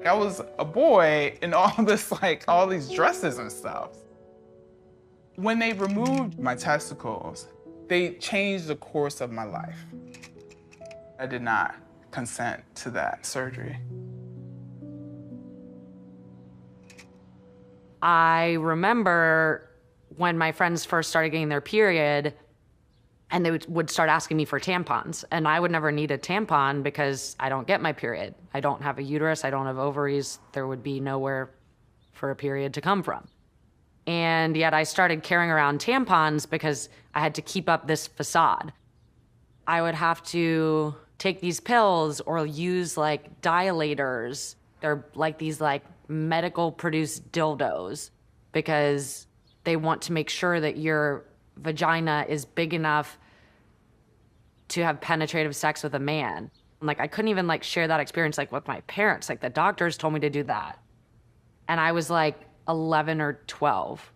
I was a boy in all this, all these dresses and stuff. When they removed my testicles, they changed the course of my life. I did not consent to that surgery. I remember when my friends first started getting their period, and they would start asking me for tampons, and I would never need a tampon because I don't get my period. I don't have a uterus, I don't have ovaries. There would be nowhere for a period to come from. And yet I started carrying around tampons because I had to keep up this facade. I would have to take these pills or use dilators. They're these medical produced dildos because they want to make sure that your vagina is big enough to have penetrative sex with a man. I couldn't even share that experience with my parents. The doctors told me to do that. And I was 11 or 12,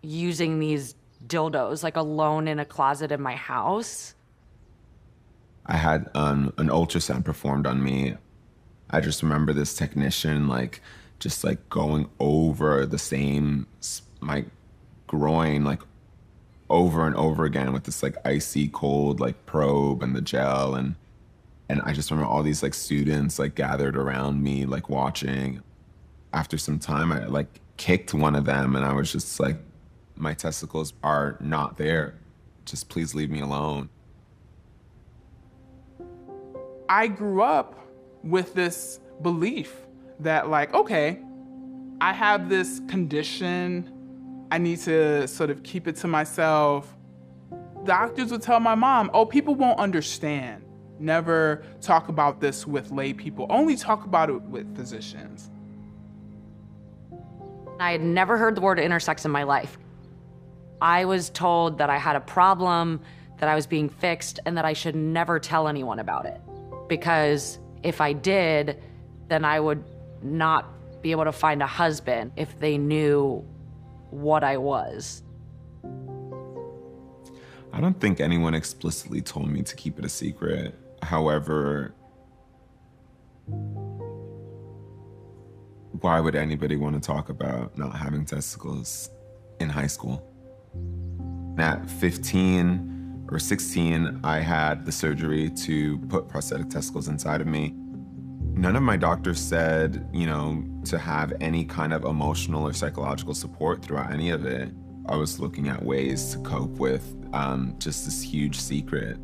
using these dildos alone in a closet in my house. I had an ultrasound performed on me. I just remember this technician just going over the same, my groin over and over again with this icy cold probe and the gel, and I just remember all these students gathered around me watching. After some time I kicked one of them and I was just my testicles are not there. Just please leave me alone. I grew up with this belief that okay, I have this condition, I need to sort of keep it to myself. Doctors would tell my mom, oh, people won't understand. Never talk about this with lay people, only talk about it with physicians. I had never heard the word intersex in my life. I was told that I had a problem, that I was being fixed, and that I should never tell anyone about it. Because if I did, then I would not be able to find a husband if they knew what I was. I don't think anyone explicitly told me to keep it a secret. However, why would anybody want to talk about not having testicles in high school? At 15 or 16, I had the surgery to put prosthetic testicles inside of me. None of my doctors said, to have any kind of emotional or psychological support throughout any of it. I was looking at ways to cope with just this huge secret.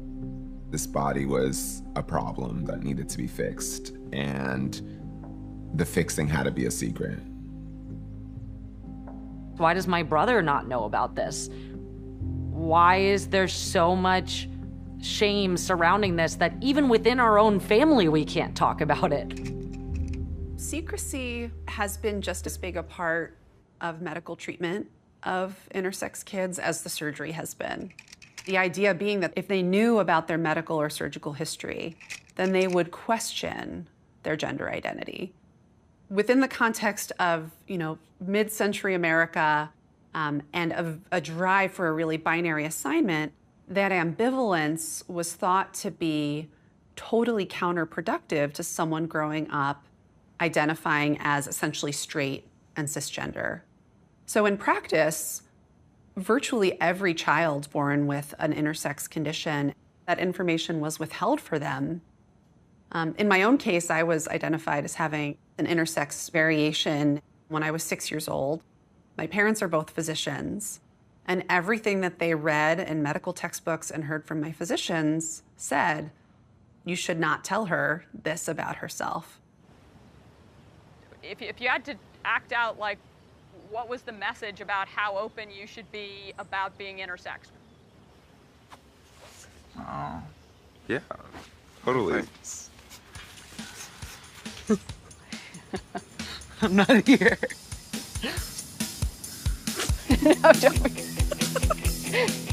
This body was a problem that needed to be fixed, and the fixing had to be a secret. Why does my brother not know about this? Why is there so much shame surrounding this that even within our own family we can't talk about it? Secrecy has been just as big a part of medical treatment of intersex kids as the surgery has been. The idea being that if they knew about their medical or surgical history, then they would question their gender identity. Within the context of, mid-century America and a drive for a really binary assignment, that ambivalence was thought to be totally counterproductive to someone growing up identifying as essentially straight and cisgender. So in practice, virtually every child born with an intersex condition, that information was withheld for them. In my own case, I was identified as having an intersex variation when I was 6 years old. My parents are both physicians, and everything that they read in medical textbooks and heard from my physicians said, you should not tell her this about herself. If you had to act out, what was the message about how open you should be about being intersex? Oh. Yeah, totally. I'm not here. No, don't.